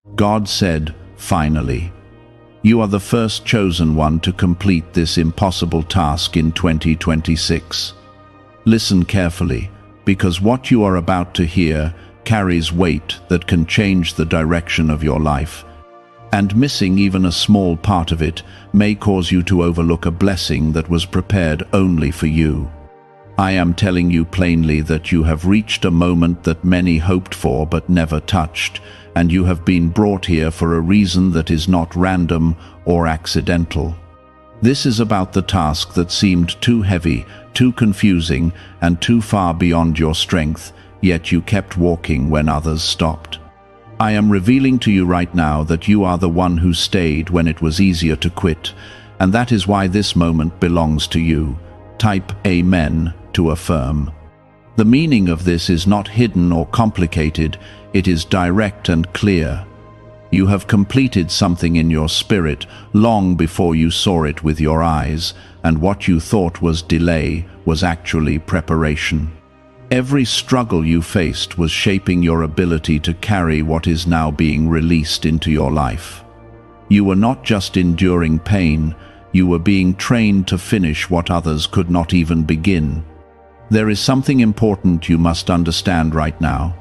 God said, "Finally. You are the first chosen one to complete this impossible task in 2026. Listen carefully, because what you are about to hear carries weight that can change the direction of your life. And missing even a small part of it may cause you to overlook a blessing that was prepared only for you. I am telling you plainly that you have reached a moment that many hoped for but never touched, and you have been brought here for a reason that is not random or accidental. This is about the task that seemed too heavy, too confusing, and too far beyond your strength, yet you kept walking when others stopped. I am revealing to you right now that you are the one who stayed when it was easier to quit, and that is why this moment belongs to you. Type Amen to affirm. The meaning of this is not hidden or complicated, it is direct and clear. You have completed something in your spirit long before you saw it with your eyes, and what you thought was delay was actually preparation. Every struggle you faced was shaping your ability to carry what is now being released into your life. You were not just enduring pain, you were being trained to finish what others could not even begin. There is something important you must understand right now.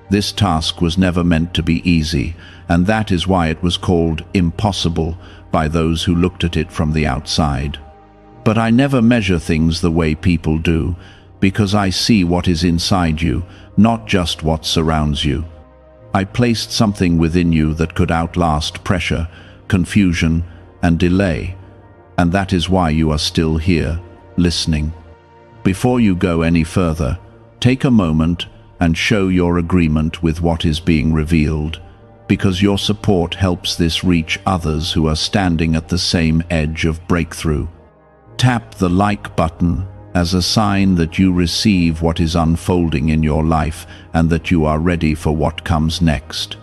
This task was never meant to be easy, and that is why it was called impossible by those who looked at it from the outside. But I never measure things the way people do, because I see what is inside you, not just what surrounds you. I placed something within you that could outlast pressure, confusion, and delay, and that is why you are still here, listening. Before you go any further, take a moment and show your agreement with what is being revealed, because your support helps this reach others who are standing at the same edge of breakthrough. Tap the like button as a sign that you receive what is unfolding in your life and that you are ready for what comes next.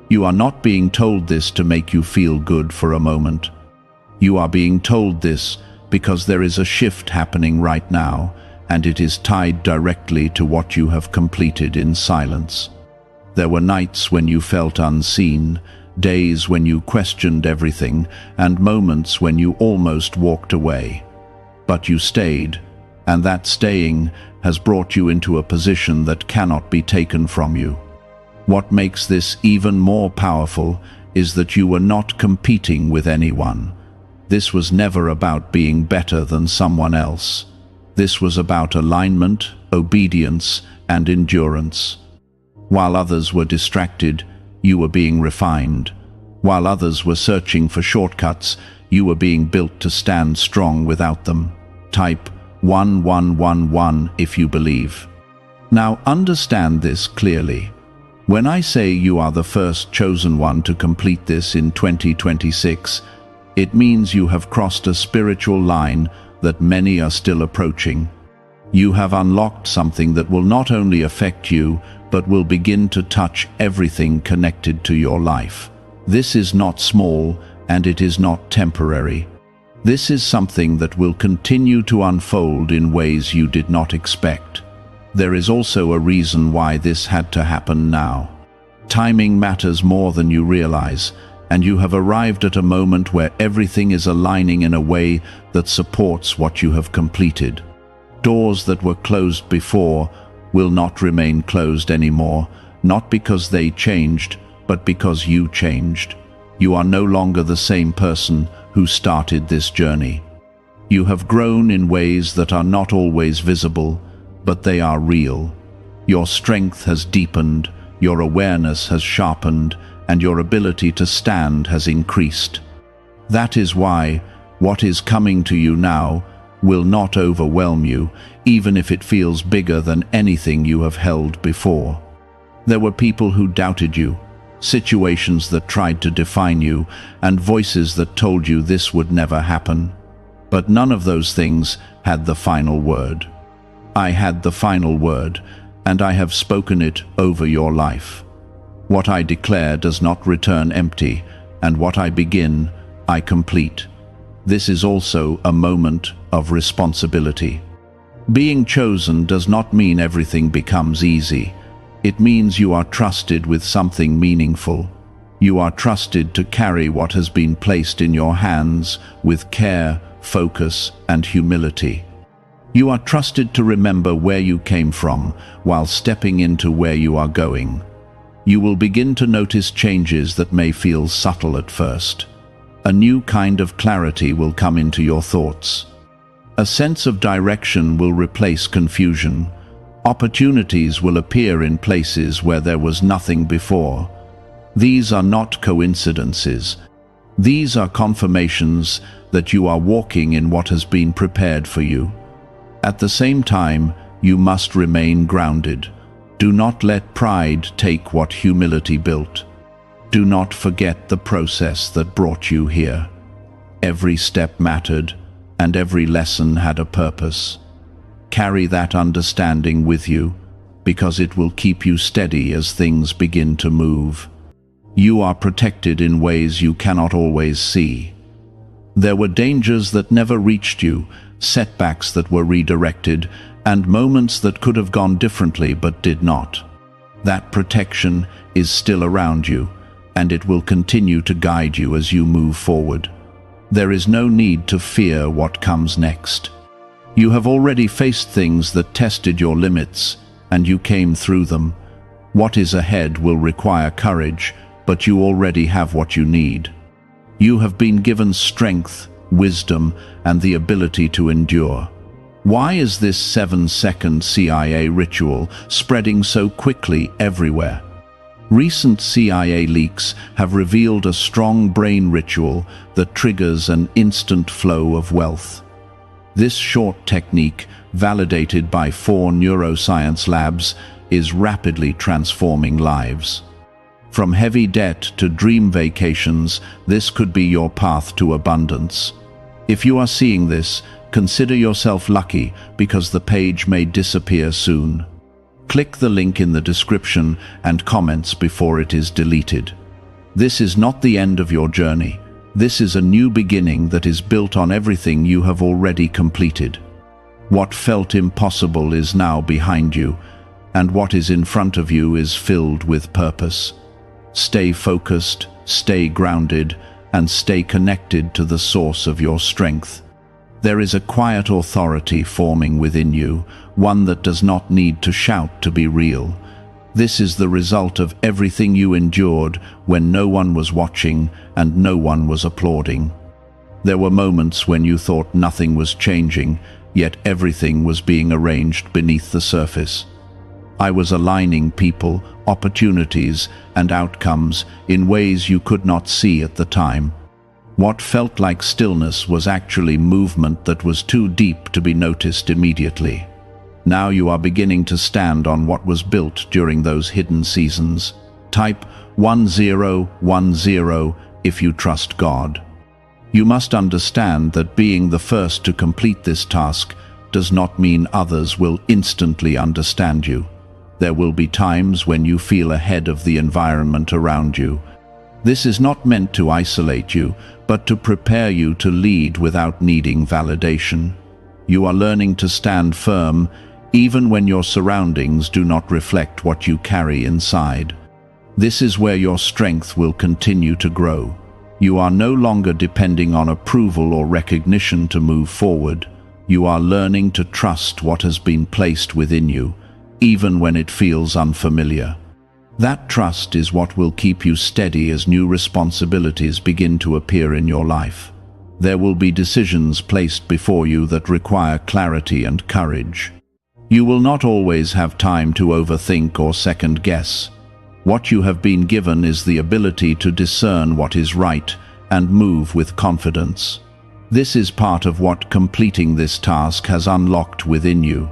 You are not being told this to make you feel good for a moment. You are being told this because there is a shift happening right now, and it is tied directly to what you have completed in silence. There were nights when you felt unseen, days when you questioned everything, and moments when you almost walked away. But you stayed, and that staying has brought you into a position that cannot be taken from you. What makes this even more powerful is that you were not competing with anyone. This was never about being better than someone else. This was about alignment, obedience, and endurance. While others were distracted, you were being refined. While others were searching for shortcuts, you were being built to stand strong without them. Type 1111 if you believe. Now understand this clearly. When I say you are the first chosen one to complete this in 2026, it means you have crossed a spiritual line that many are still approaching. You have unlocked something that will not only affect you, but will begin to touch everything connected to your life. This is not small, and it is not temporary. This is something that will continue to unfold in ways you did not expect. There is also a reason why this had to happen now. Timing matters more than you realize, and you have arrived at a moment where everything is aligning in a way that supports what you have completed. Doors that were closed before will not remain closed anymore, not because they changed, but because you changed. You are no longer the same person who started this journey. You have grown in ways that are not always visible, but they are real. Your strength has deepened, your awareness has sharpened, and your ability to stand has increased. That is why what is coming to you now will not overwhelm you, even if it feels bigger than anything you have held before. There were people who doubted you, situations that tried to define you, and voices that told you this would never happen. But none of those things had the final word. I had the final word, and I have spoken it over your life. What I declare does not return empty, and what I begin, I complete. This is also a moment of responsibility. Being chosen does not mean everything becomes easy. It means you are trusted with something meaningful. You are trusted to carry what has been placed in your hands with care, focus, and humility. You are trusted to remember where you came from while stepping into where you are going. You will begin to notice changes that may feel subtle at first. A new kind of clarity will come into your thoughts. A sense of direction will replace confusion. Opportunities will appear in places where there was nothing before. These are not coincidences. These are confirmations that you are walking in what has been prepared for you. At the same time, you must remain grounded. Do not let pride take what humility built. Do not forget the process that brought you here. Every step mattered, and every lesson had a purpose. Carry that understanding with you, because it will keep you steady as things begin to move. You are protected in ways you cannot always see. There were dangers that never reached you, setbacks that were redirected, and moments that could have gone differently but did not. That protection is still around you, and it will continue to guide you as you move forward. There is no need to fear what comes next. You have already faced things that tested your limits, and you came through them. What is ahead will require courage, but you already have what you need. You have been given strength, wisdom, and the ability to endure. Why is this 7-second CIA ritual spreading so quickly everywhere? Recent CIA leaks have revealed a strong brain ritual that triggers an instant flow of wealth. This short technique, validated by 4 neuroscience labs, is rapidly transforming lives. From heavy debt to dream vacations, this could be your path to abundance. If you are seeing this, consider yourself lucky because the page may disappear soon. Click the link in the description and comments before it is deleted. This is not the end of your journey. This is a new beginning that is built on everything you have already completed. What felt impossible is now behind you, and what is in front of you is filled with purpose. Stay focused, stay grounded, and stay connected to the source of your strength. There is a quiet authority forming within you, one that does not need to shout to be real. This is the result of everything you endured when no one was watching and no one was applauding. There were moments when you thought nothing was changing, yet everything was being arranged beneath the surface. I was aligning people, opportunities, and outcomes in ways you could not see at the time. What felt like stillness was actually movement that was too deep to be noticed immediately. Now you are beginning to stand on what was built during those hidden seasons. Type 1010 if you trust God. You must understand that being the first to complete this task does not mean others will instantly understand you. There will be times when you feel ahead of the environment around you. This is not meant to isolate you, but to prepare you to lead without needing validation. You are learning to stand firm, even when your surroundings do not reflect what you carry inside. This is where your strength will continue to grow. You are no longer depending on approval or recognition to move forward. You are learning to trust what has been placed within you, even when it feels unfamiliar. That trust is what will keep you steady as new responsibilities begin to appear in your life. There will be decisions placed before you that require clarity and courage. You will not always have time to overthink or second-guess. What you have been given is the ability to discern what is right and move with confidence. This is part of what completing this task has unlocked within you.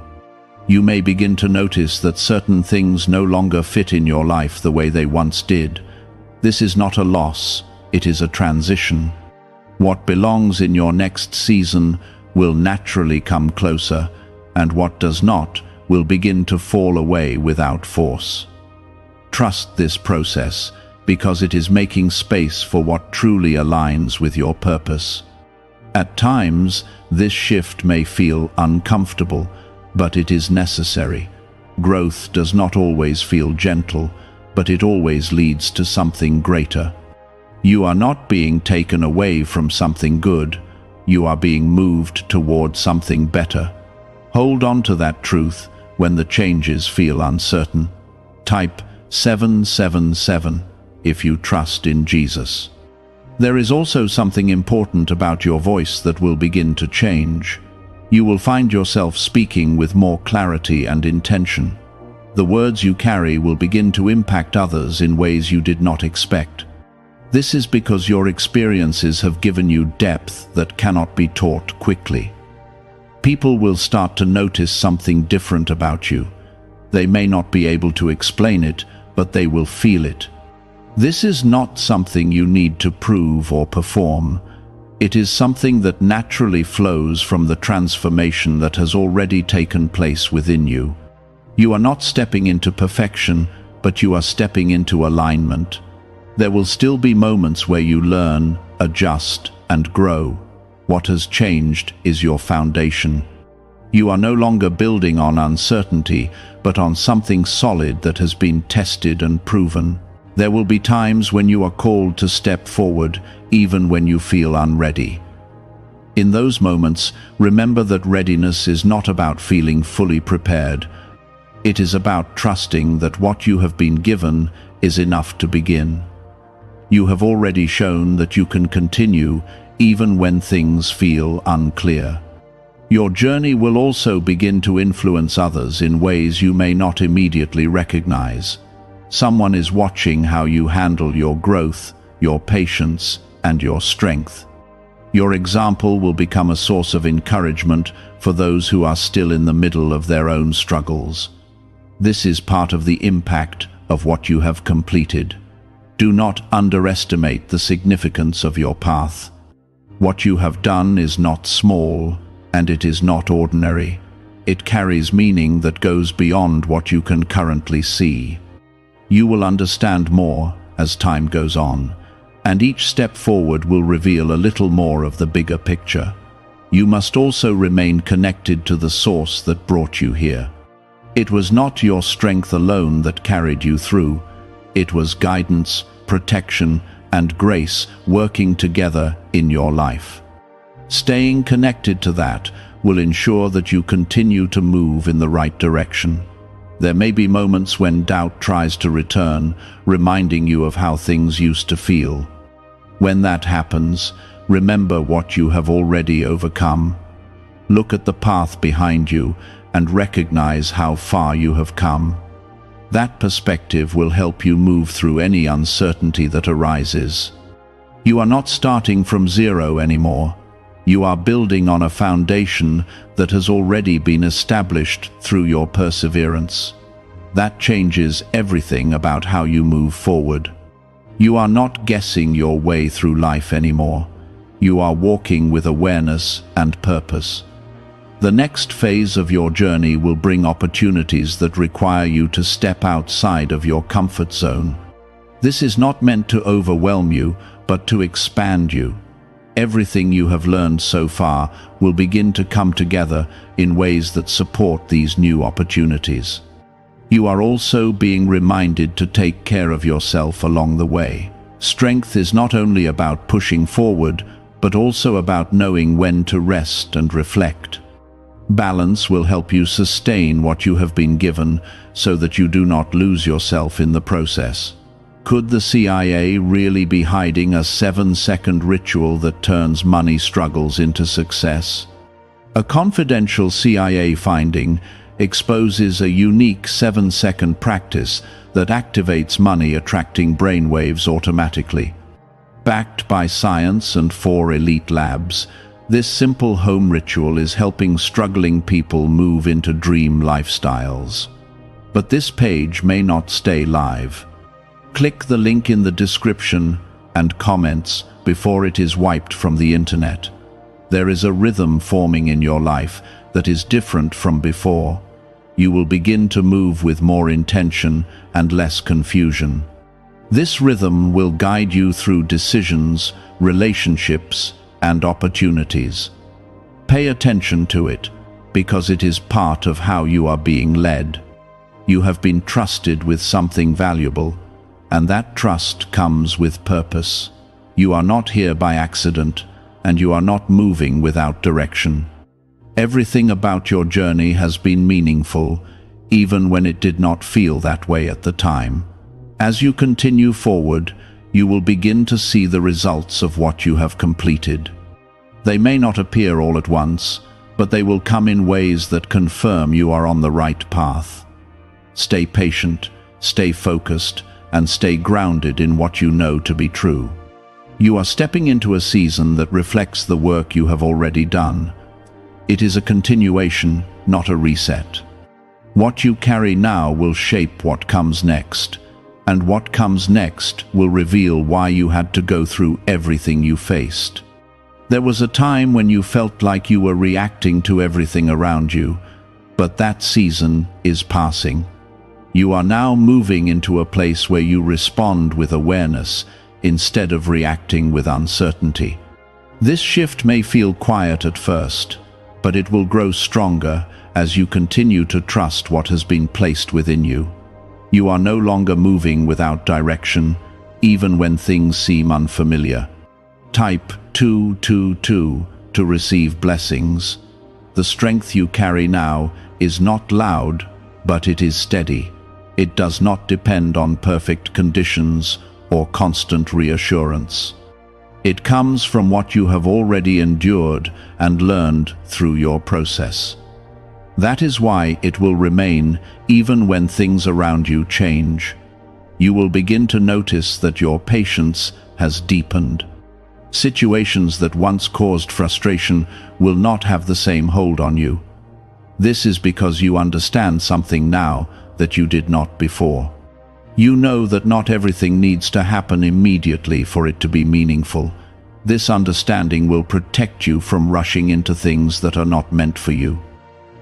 You may begin to notice that certain things no longer fit in your life the way they once did. This is not a loss, it is a transition. What belongs in your next season will naturally come closer, and what does not will begin to fall away without force. Trust this process, because it is making space for what truly aligns with your purpose. At times, this shift may feel uncomfortable, but it is necessary. Growth does not always feel gentle, but it always leads to something greater. You are not being taken away from something good, you are being moved toward something better. Hold on to that truth when the changes feel uncertain. Type 777 if you trust in Jesus. There is also something important about your voice that will begin to change. You will find yourself speaking with more clarity and intention. The words you carry will begin to impact others in ways you did not expect. This is because your experiences have given you depth that cannot be taught quickly. People will start to notice something different about you. They may not be able to explain it, but they will feel it. This is not something you need to prove or perform. It is something that naturally flows from the transformation that has already taken place within you. You are not stepping into perfection, but you are stepping into alignment. There will still be moments where you learn, adjust, and grow. What has changed is your foundation. You are no longer building on uncertainty, but on something solid that has been tested and proven. There will be times when you are called to step forward, even when you feel unready. In those moments, remember that readiness is not about feeling fully prepared. It is about trusting that what you have been given is enough to begin. You have already shown that you can continue even when things feel unclear. Your journey will also begin to influence others in ways you may not immediately recognize. Someone is watching how you handle your growth, your patience, and your strength. Your example will become a source of encouragement for those who are still in the middle of their own struggles. This is part of the impact of what you have completed. Do not underestimate the significance of your path. What you have done is not small, and it is not ordinary. It carries meaning that goes beyond what you can currently see. You will understand more as time goes on, and each step forward will reveal a little more of the bigger picture. You must also remain connected to the source that brought you here. It was not your strength alone that carried you through. It was guidance, protection, and grace working together in your life. Staying connected to that will ensure that you continue to move in the right direction. There may be moments when doubt tries to return, reminding you of how things used to feel. When that happens, remember what you have already overcome. Look at the path behind you and recognize how far you have come. That perspective will help you move through any uncertainty that arises. You are not starting from zero anymore. You are building on a foundation that has already been established through your perseverance. That changes everything about how you move forward. You are not guessing your way through life anymore. You are walking with awareness and purpose. The next phase of your journey will bring opportunities that require you to step outside of your comfort zone. This is not meant to overwhelm you, but to expand you. Everything you have learned so far will begin to come together in ways that support these new opportunities. You are also being reminded to take care of yourself along the way. Strength is not only about pushing forward, but also about knowing when to rest and reflect. Balance will help you sustain what you have been given so that you do not lose yourself in the process. Could the CIA really be hiding a 7-second ritual that turns money struggles into success? A confidential CIA finding exposes a unique 7-second practice that activates money attracting brainwaves automatically. Backed by science and 4 elite labs, this simple home ritual is helping struggling people move into dream lifestyles. But this page may not stay live. Click the link in the description and comments before it is wiped from the internet. There is a rhythm forming in your life that is different from before. You will begin to move with more intention and less confusion. This rhythm will guide you through decisions, relationships, and opportunities. Pay attention to it, because it is part of how you are being led. You have been trusted with something valuable, and that trust comes with purpose. You are not here by accident, and you are not moving without direction. Everything about your journey has been meaningful, even when it did not feel that way at the time. As you continue forward, you will begin to see the results of what you have completed. They may not appear all at once, but they will come in ways that confirm you are on the right path. Stay patient, stay focused, and stay grounded in what you know to be true. You are stepping into a season that reflects the work you have already done. It is a continuation, not a reset. What you carry now will shape what comes next, and what comes next will reveal why you had to go through everything you faced. There was a time when you felt like you were reacting to everything around you, but that season is passing. You are now moving into a place where you respond with awareness instead of reacting with uncertainty. This shift may feel quiet at first, but it will grow stronger as you continue to trust what has been placed within you. You are no longer moving without direction, even when things seem unfamiliar. Type 222 to receive blessings. The strength you carry now is not loud, but it is steady. It does not depend on perfect conditions or constant reassurance. It comes from what you have already endured and learned through your process. That is why it will remain even when things around you change. You will begin to notice that your patience has deepened. Situations that once caused frustration will not have the same hold on you. This is because you understand something now that you did not before. You know that not everything needs to happen immediately for it to be meaningful. This understanding will protect you from rushing into things that are not meant for you.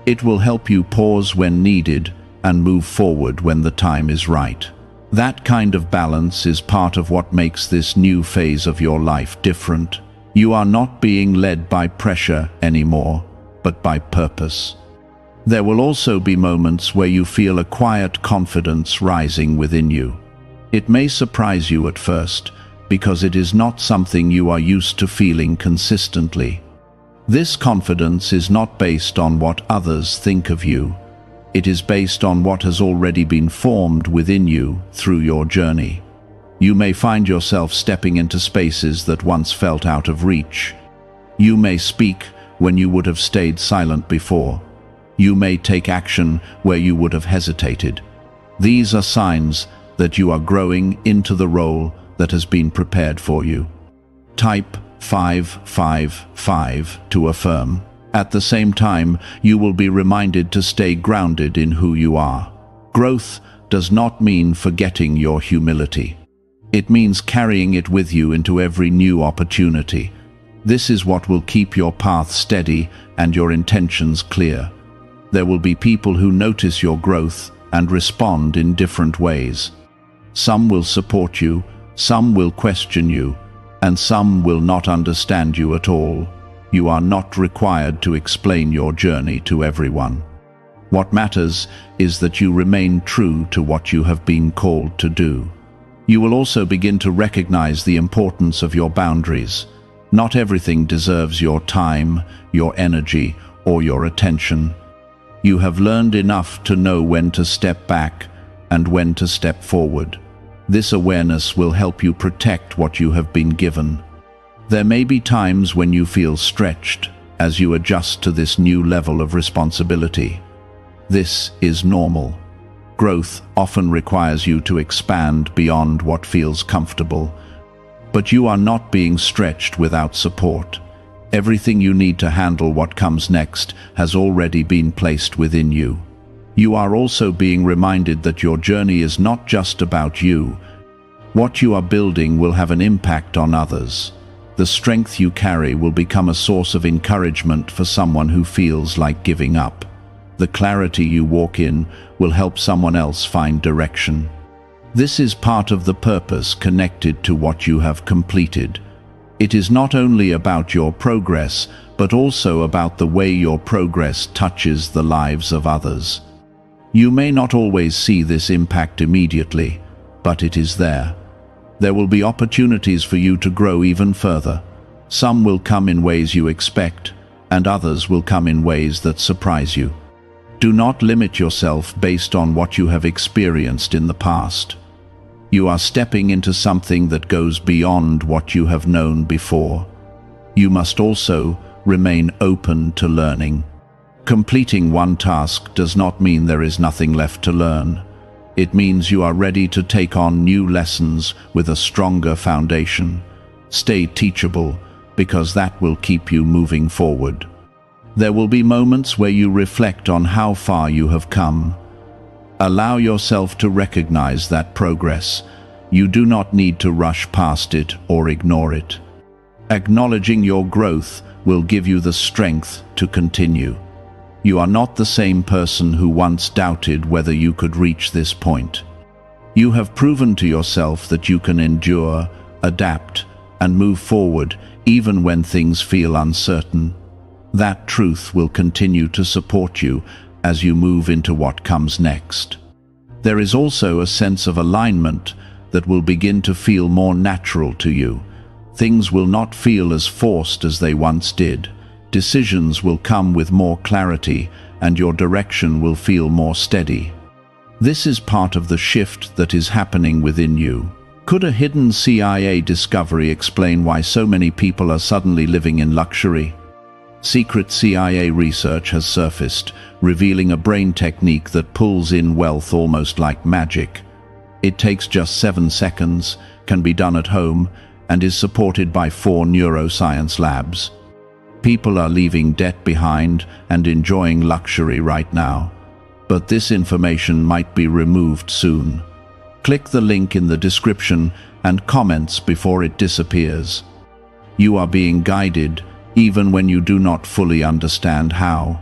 It will help you pause when needed and move forward when the time is right. That kind of balance is part of what makes this new phase of your life different. You are not being led by pressure anymore, but by purpose. There will also be moments where you feel a quiet confidence rising within you. It may surprise you at first, because it is not something you are used to feeling consistently. This confidence is not based on what others think of you. It is based on what has already been formed within you through your journey. You may find yourself stepping into spaces that once felt out of reach. You may speak when you would have stayed silent before. You may take action where you would have hesitated. These are signs that you are growing into the role that has been prepared for you. Type 555 to affirm. At the same time, you will be reminded to stay grounded in who you are. Growth does not mean forgetting your humility. It means carrying it with you into every new opportunity. This is what will keep your path steady and your intentions clear. There will be people who notice your growth and respond in different ways. Some will support you, some will question you, and some will not understand you at all. You are not required to explain your journey to everyone. What matters is that you remain true to what you have been called to do. You will also begin to recognize the importance of your boundaries. Not everything deserves your time, your energy, or your attention. You have learned enough to know when to step back and when to step forward. This awareness will help you protect what you have been given. There may be times when you feel stretched as you adjust to this new level of responsibility. This is normal. Growth often requires you to expand beyond what feels comfortable, but you are not being stretched without support. Everything you need to handle what comes next has already been placed within you. You are also being reminded that your journey is not just about you. What you are building will have an impact on others. The strength you carry will become a source of encouragement for someone who feels like giving up. The clarity you walk in will help someone else find direction. This is part of the purpose connected to what you have completed. It is not only about your progress, but also about the way your progress touches the lives of others. You may not always see this impact immediately, but it is there. There will be opportunities for you to grow even further. Some will come in ways you expect, and others will come in ways that surprise you. Do not limit yourself based on what you have experienced in the past. You are stepping into something that goes beyond what you have known before. You must also remain open to learning. Completing one task does not mean there is nothing left to learn. It means you are ready to take on new lessons with a stronger foundation. Stay teachable, because that will keep you moving forward. There will be moments where you reflect on how far you have come. Allow yourself to recognize that progress. You do not need to rush past it or ignore it. Acknowledging your growth will give you the strength to continue. You are not the same person who once doubted whether you could reach this point. You have proven to yourself that you can endure, adapt, and move forward even when things feel uncertain. That truth will continue to support you as you move into what comes next. There is also a sense of alignment that will begin to feel more natural to you. Things will not feel as forced as they once did. Decisions will come with more clarity, and your direction will feel more steady. This is part of the shift that is happening within you. Could a hidden CIA discovery explain why so many people are suddenly living in luxury? Secret CIA research has surfaced, revealing a brain technique that pulls in wealth almost like magic. It takes just 7 seconds, can be done at home, and is supported by 4 neuroscience labs. People are leaving debt behind and enjoying luxury right now. But this information might be removed soon. Click the link in the description and comments before it disappears. You are being guided even when you do not fully understand how.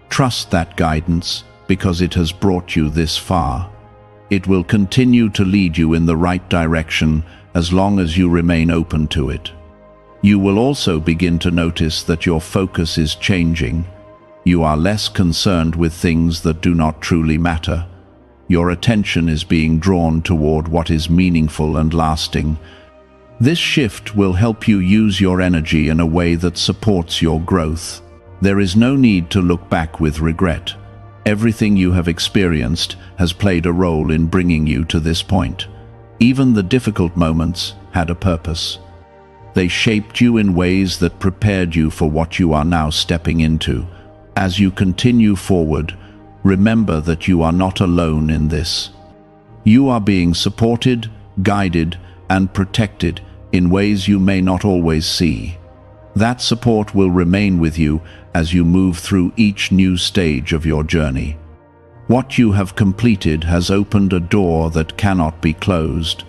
Trust that guidance because it has brought you this far. It will continue to lead you in the right direction as long as you remain open to it. You will also begin to notice that your focus is changing. You are less concerned with things that do not truly matter. Your attention is being drawn toward what is meaningful and lasting. This shift will help you use your energy in a way that supports your growth. There is no need to look back with regret. Everything you have experienced has played a role in bringing you to this point. Even the difficult moments had a purpose. They shaped you in ways that prepared you for what you are now stepping into. As you continue forward, remember that you are not alone in this. You are being supported, guided, and protected in ways you may not always see. That support will remain with you as you move through each new stage of your journey. What you have completed has opened a door that cannot be closed.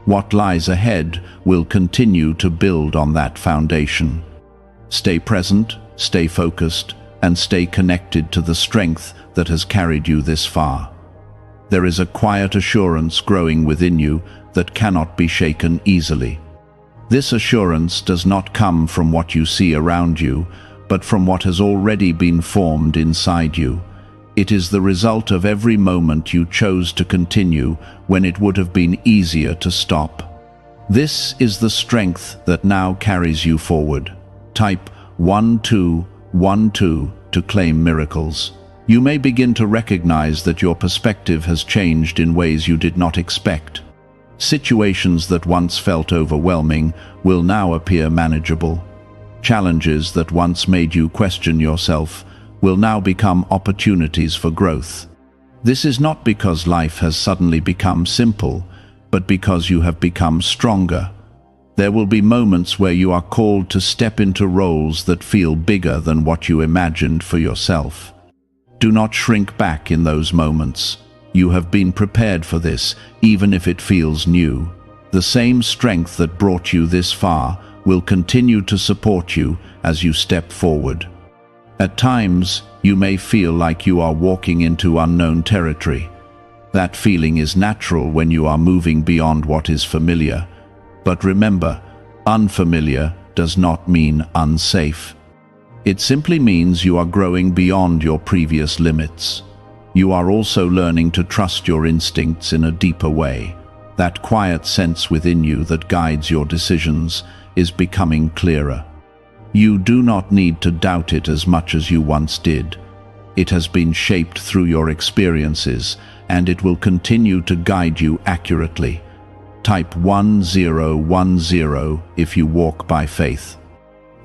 What lies ahead will continue to build on that foundation. Stay present, stay focused, and stay connected to the strength that has carried you this far. There is a quiet assurance growing within you that cannot be shaken easily. This assurance does not come from what you see around you, but from what has already been formed inside you. It is the result of every moment you chose to continue when it would have been easier to stop. This is the strength that now carries you forward. Type 1212 to claim miracles. You may begin to recognize that your perspective has changed in ways you did not expect. Situations that once felt overwhelming will now appear manageable. Challenges that once made you question yourself will now become opportunities for growth. This is not because life has suddenly become simple, but because you have become stronger. There will be moments where you are called to step into roles that feel bigger than what you imagined for yourself. Do not shrink back in those moments. You have been prepared for this, even if it feels new. The same strength that brought you this far will continue to support you as you step forward. At times, you may feel like you are walking into unknown territory. That feeling is natural when you are moving beyond what is familiar. But remember, unfamiliar does not mean unsafe. It simply means you are growing beyond your previous limits. You are also learning to trust your instincts in a deeper way. That quiet sense within you that guides your decisions is becoming clearer. You do not need to doubt it as much as you once did. It has been shaped through your experiences, and it will continue to guide you accurately. Type 1010 if you walk by faith.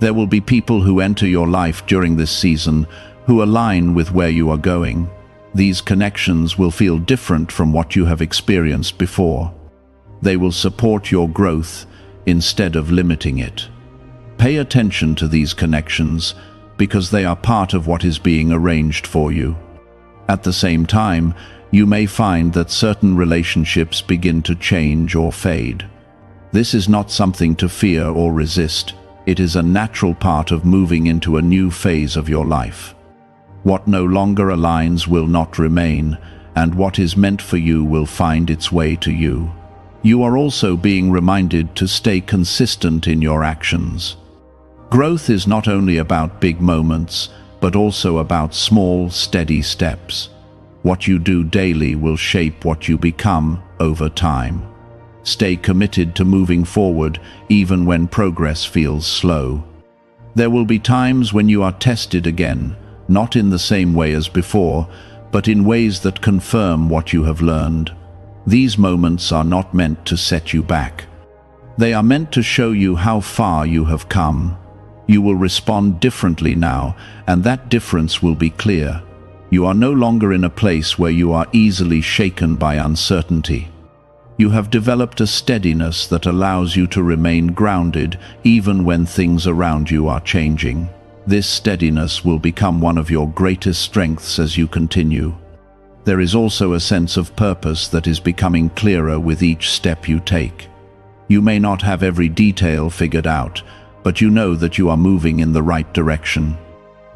There will be people who enter your life during this season who align with where you are going. These connections will feel different from what you have experienced before. They will support your growth instead of limiting it. Pay attention to these connections because they are part of what is being arranged for you. At the same time, you may find that certain relationships begin to change or fade. This is not something to fear or resist. It is a natural part of moving into a new phase of your life. What no longer aligns will not remain, and what is meant for you will find its way to you. You are also being reminded to stay consistent in your actions. Growth is not only about big moments, but also about small, steady steps. What you do daily will shape what you become over time. Stay committed to moving forward even when progress feels slow. There will be times when you are tested again, not in the same way as before, but in ways that confirm what you have learned. These moments are not meant to set you back. They are meant to show you how far you have come. You will respond differently now, and that difference will be clear. You are no longer in a place where you are easily shaken by uncertainty. You have developed a steadiness that allows you to remain grounded even when things around you are changing. This steadiness will become one of your greatest strengths as you continue. There is also a sense of purpose that is becoming clearer with each step you take. You may not have every detail figured out, but you know that you are moving in the right direction.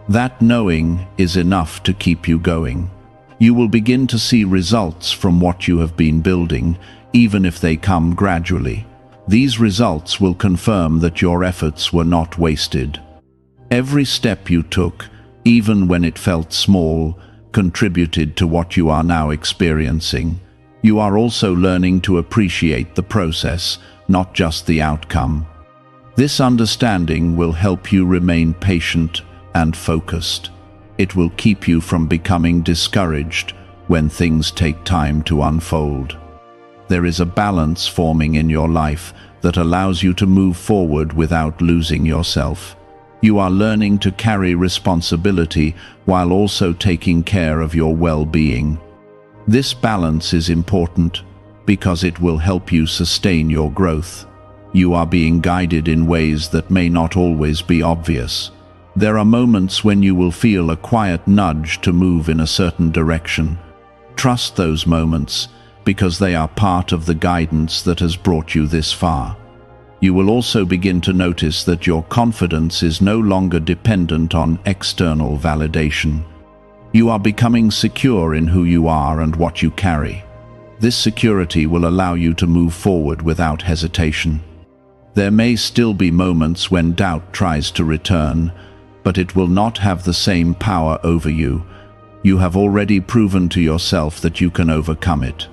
That knowing is enough to keep you going. You will begin to see results from what you have been building, even if they come gradually. These results will confirm that your efforts were not wasted. Every step you took, even when it felt small, contributed to what you are now experiencing. You are also learning to appreciate the process, not just the outcome. This understanding will help you remain patient and focused. It will keep you from becoming discouraged when things take time to unfold. There is a balance forming in your life that allows you to move forward without losing yourself. You are learning to carry responsibility while also taking care of your well-being. This balance is important because it will help you sustain your growth. You are being guided in ways that may not always be obvious. There are moments when you will feel a quiet nudge to move in a certain direction. Trust those moments because they are part of the guidance that has brought you this far. You will also begin to notice that your confidence is no longer dependent on external validation. You are becoming secure in who you are and what you carry. This security will allow you to move forward without hesitation. There may still be moments when doubt tries to return, but it will not have the same power over you. You have already proven to yourself that you can overcome it.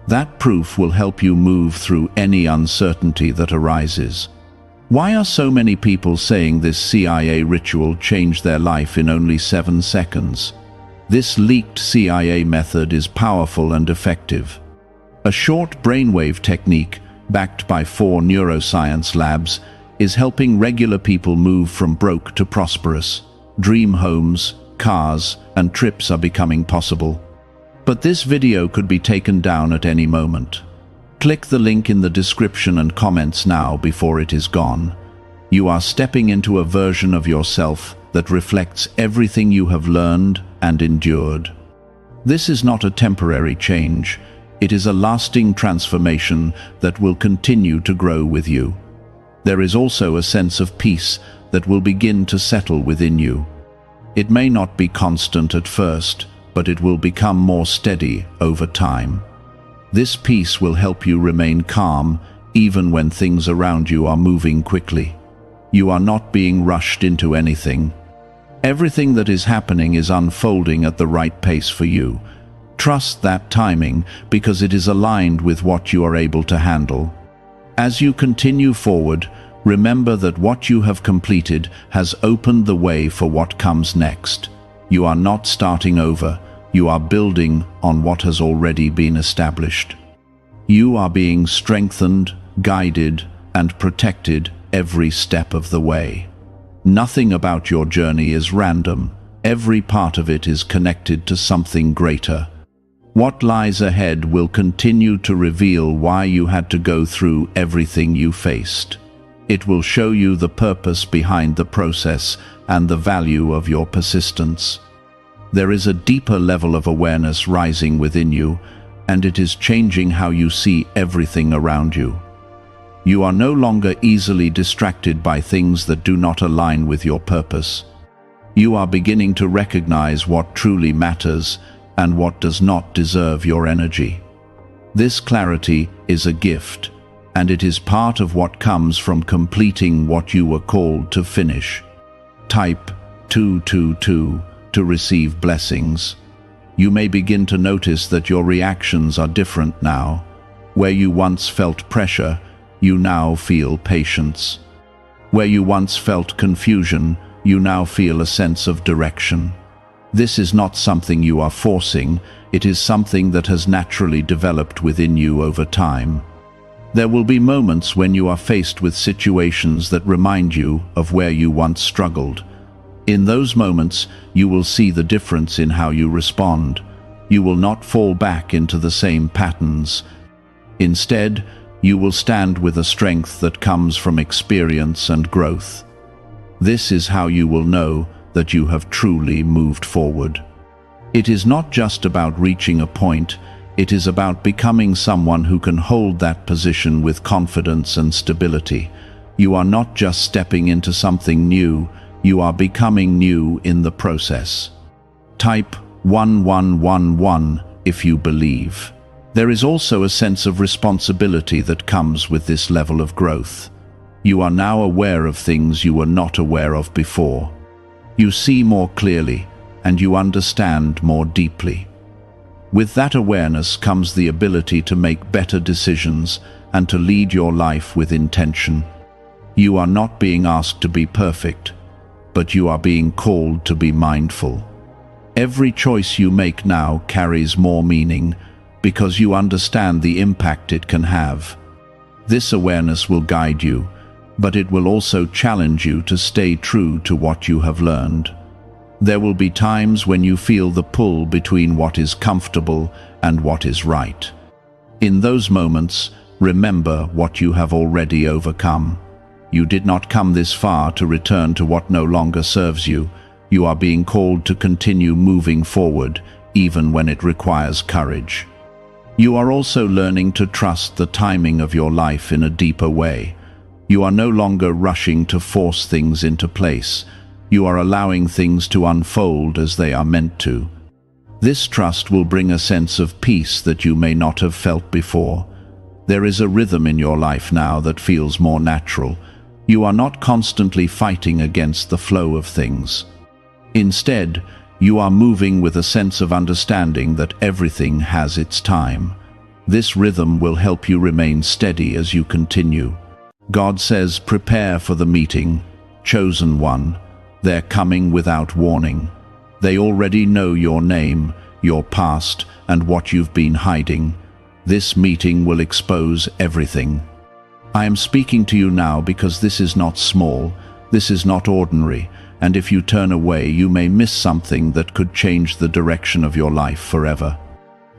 That proof will help you move through any uncertainty that arises. Why are so many people saying this CIA ritual changed their life in only 7 seconds? This leaked CIA method is powerful and effective. A short brainwave technique, backed by 4 neuroscience labs, is helping regular people move from broke to prosperous. Dream homes, cars, and trips are becoming possible. But this video could be taken down at any moment. Click the link in the description and comments now before it is gone. You are stepping into a version of yourself that reflects everything you have learned and endured. This is not a temporary change. It is a lasting transformation that will continue to grow with you. There is also a sense of peace that will begin to settle within you. It may not be constant at first, but it will become more steady over time. This peace will help you remain calm even when things around you are moving quickly. You are not being rushed into anything. Everything that is happening is unfolding at the right pace for you. Trust that timing because it is aligned with what you are able to handle. As you continue forward, remember that what you have completed has opened the way for what comes next. You are not starting over, you are building on what has already been established. You are being strengthened, guided, and protected every step of the way. Nothing about your journey is random. Every part of it is connected to something greater. What lies ahead will continue to reveal why you had to go through everything you faced. It will show you the purpose behind the process and the value of your persistence. There is a deeper level of awareness rising within you, and it is changing how you see everything around you. You are no longer easily distracted by things that do not align with your purpose. You are beginning to recognize what truly matters and what does not deserve your energy. This clarity is a gift, and it is part of what comes from completing what you were called to finish. Type 222 to receive blessings. You may begin to notice that your reactions are different now. Where you once felt pressure, you now feel patience. Where you once felt confusion, you now feel a sense of direction. This is not something you are forcing, it is something that has naturally developed within you over time. There will be moments when you are faced with situations that remind you of where you once struggled. In those moments, you will see the difference in how you respond. You will not fall back into the same patterns. Instead, you will stand with a strength that comes from experience and growth. This is how you will know that you have truly moved forward. It is not just about reaching a point, it is about becoming someone who can hold that position with confidence and stability. You are not just stepping into something new, you are becoming new in the process. Type 1111 if you believe. There is also a sense of responsibility that comes with this level of growth. You are now aware of things you were not aware of before. You see more clearly, and you understand more deeply. With that awareness comes the ability to make better decisions and to lead your life with intention. You are not being asked to be perfect, but you are being called to be mindful. Every choice you make now carries more meaning because you understand the impact it can have. This awareness will guide you, but it will also challenge you to stay true to what you have learned. There will be times when you feel the pull between what is comfortable and what is right. In those moments, remember what you have already overcome. You did not come this far to return to what no longer serves you. You are being called to continue moving forward, even when it requires courage. You are also learning to trust the timing of your life in a deeper way. You are no longer rushing to force things into place. You are allowing things to unfold as they are meant to. This trust will bring a sense of peace that you may not have felt before. There is a rhythm in your life now that feels more natural. You are not constantly fighting against the flow of things. Instead, you are moving with a sense of understanding that everything has its time. This rhythm will help you remain steady as you continue. God says, prepare for the meeting, chosen one. They're coming without warning. They already know your name, your past, and what you've been hiding. This meeting will expose everything. I am speaking to you now because this is not small, this is not ordinary, and if you turn away, you may miss something that could change the direction of your life forever.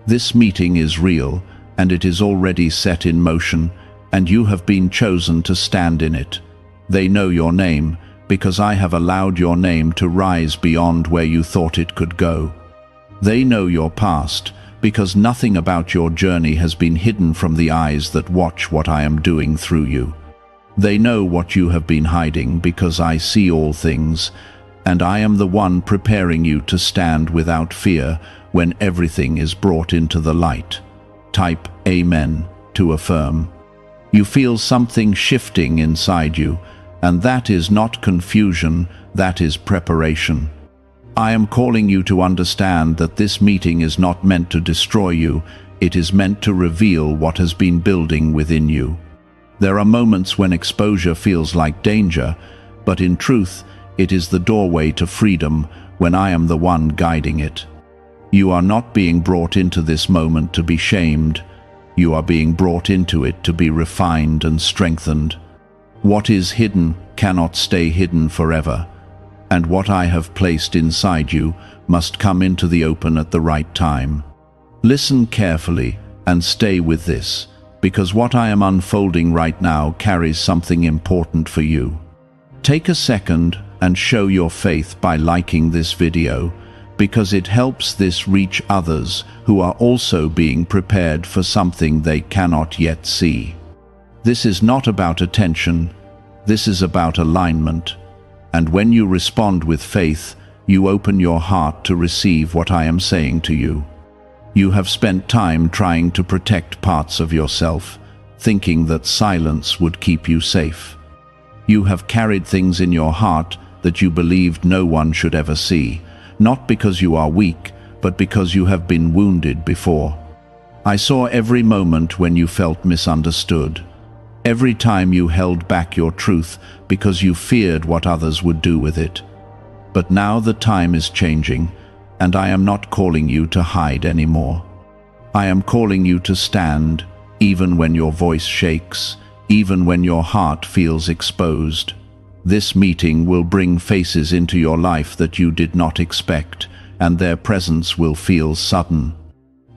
This meeting is real, and it is already set in motion, and you have been chosen to stand in it. They know your name, because I have allowed your name to rise beyond where you thought it could go. They know your past, because nothing about your journey has been hidden from the eyes that watch what I am doing through you. They know what you have been hiding, because I see all things, and I am the one preparing you to stand without fear when everything is brought into the light. Type Amen to affirm. You feel something shifting inside you, and that is not confusion, that is preparation. I am calling you to understand that this meeting is not meant to destroy you, it is meant to reveal what has been building within you. There are moments when exposure feels like danger, but in truth, it is the doorway to freedom when I am the one guiding it. You are not being brought into this moment to be shamed. You are being brought into it to be refined and strengthened. What is hidden cannot stay hidden forever, and what I have placed inside you must come into the open at the right time. Listen carefully and stay with this, because what I am unfolding right now carries something important for you. Take a second and show your faith by liking this video, because it helps this reach others who are also being prepared for something they cannot yet see. This is not about attention, this is about alignment. And when you respond with faith, you open your heart to receive what I am saying to you. You have spent time trying to protect parts of yourself, thinking that silence would keep you safe. You have carried things in your heart that you believed no one should ever see, not because you are weak, but because you have been wounded before. I saw every moment when you felt misunderstood, every time you held back your truth because you feared what others would do with it. But now the time is changing, and I am not calling you to hide anymore. I am calling you to stand, even when your voice shakes, even when your heart feels exposed. This meeting will bring faces into your life that you did not expect, and their presence will feel sudden.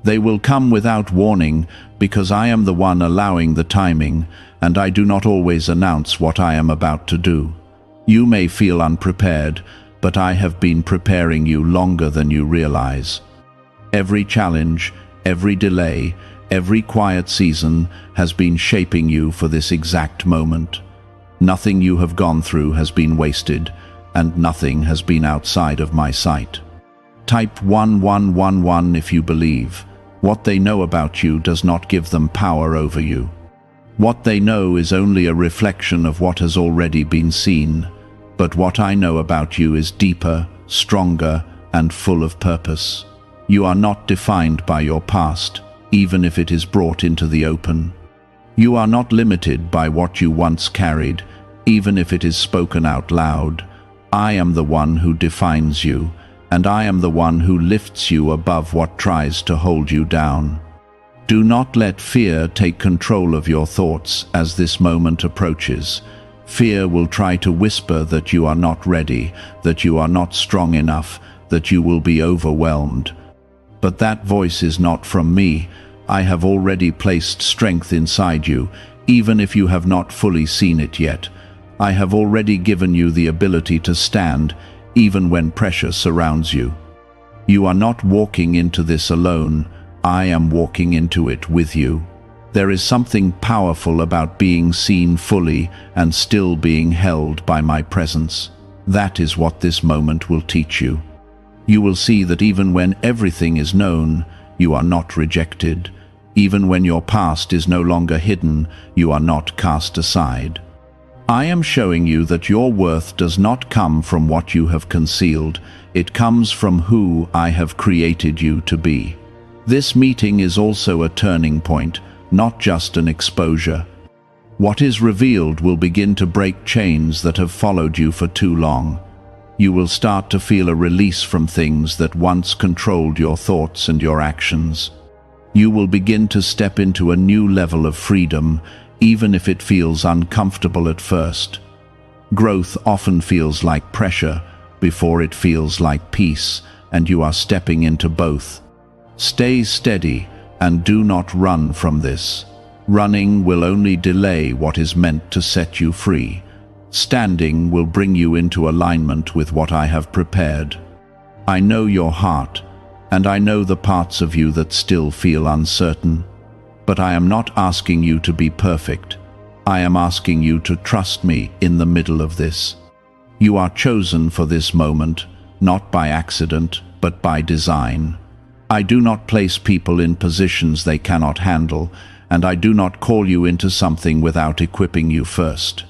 They will come without warning, because I am the one allowing the timing, and I do not always announce what I am about to do. You may feel unprepared, but I have been preparing you longer than you realize. Every challenge, every delay, every quiet season has been shaping you for this exact moment. Nothing you have gone through has been wasted, and nothing has been outside of my sight. Type 1111 if you believe. What they know about you does not give them power over you. What they know is only a reflection of what has already been seen. But what I know about you is deeper, stronger, and full of purpose. You are not defined by your past, even if it is brought into the open. You are not limited by what you once carried, even if it is spoken out loud. I am the one who defines you, and I am the one who lifts you above what tries to hold you down. Do not let fear take control of your thoughts as this moment approaches. Fear will try to whisper that you are not ready, that you are not strong enough, that you will be overwhelmed. But that voice is not from me. I have already placed strength inside you, even if you have not fully seen it yet. I have already given you the ability to stand, even when pressure surrounds you. You are not walking into this alone. I am walking into it with you. There is something powerful about being seen fully and still being held by my presence. That is what this moment will teach you. You will see that even when everything is known, you are not rejected. Even when your past is no longer hidden, you are not cast aside. I am showing you that your worth does not come from what you have concealed. It comes from who I have created you to be. This meeting is also a turning point, not just an exposure. What is revealed will begin to break chains that have followed you for too long. You will start to feel a release from things that once controlled your thoughts and your actions. You will begin to step into a new level of freedom, even if it feels uncomfortable at first. Growth often feels like pressure before it feels like peace, and you are stepping into both. Stay steady and do not run from this. Running will only delay what is meant to set you free. Standing will bring you into alignment with what I have prepared. I know your heart, and I know the parts of you that still feel uncertain. But I am not asking you to be perfect. I am asking you to trust me in the middle of this. You are chosen for this moment, not by accident, but by design. I do not place people in positions they cannot handle, and I do not call you into something without equipping you first.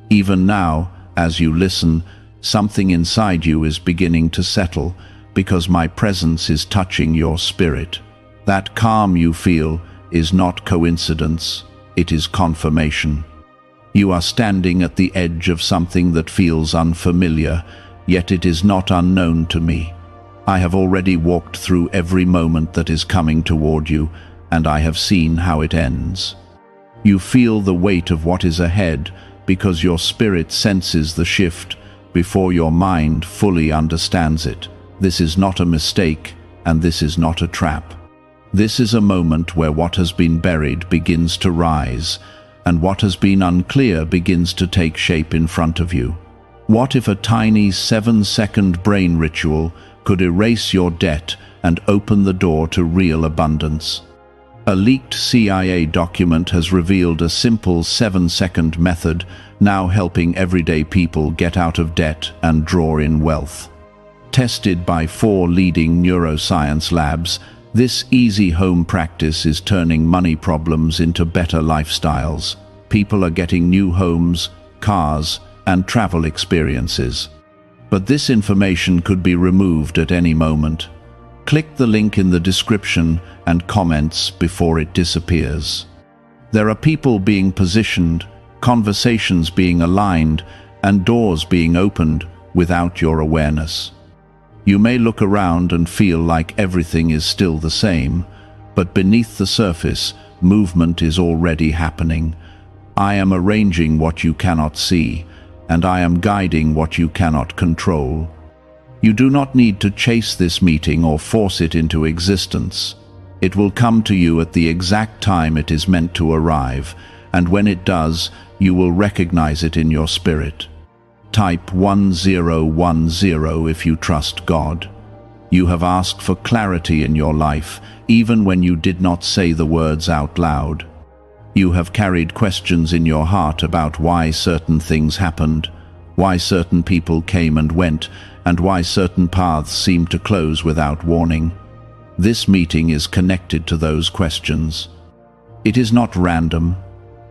Even now, as you listen, Something inside you is beginning to settle because my presence is touching your spirit. That calm you feel is not coincidence, it is confirmation. You are standing at the edge of something that feels unfamiliar, yet it is not unknown to me. I have already walked through every moment that is coming toward you, and I have seen how it ends. You feel the weight of what is ahead because your spirit senses the shift before your mind fully understands it. This is not a mistake, and this is not a trap. This is a moment where what has been buried begins to rise, and what has been unclear begins to take shape in front of you. What if a tiny 7-second brain ritual could erase your debt and open the door to real abundance? A leaked CIA document has revealed a simple 7-second method now helping everyday people get out of debt and draw in wealth. Tested by 4 leading neuroscience labs, this easy home practice is turning money problems into better lifestyles. People are getting new homes, cars, and travel experiences. But this information could be removed at any moment. Click the link in the description and comments before it disappears. There are people being positioned, conversations being aligned, and doors being opened without your awareness. You may look around and feel like everything is still the same, but beneath the surface, movement is already happening. I am arranging what you cannot see, and I am guiding what you cannot control. You do not need to chase this meeting or force it into existence. It will come to you at the exact time it is meant to arrive, and when it does, you will recognize it in your spirit. Type 1010 if you trust God. You have asked for clarity in your life, even when you did not say the words out loud. You have carried questions in your heart about why certain things happened, why certain people came and went, and why certain paths seemed to close without warning. This meeting is connected to those questions. It is not random,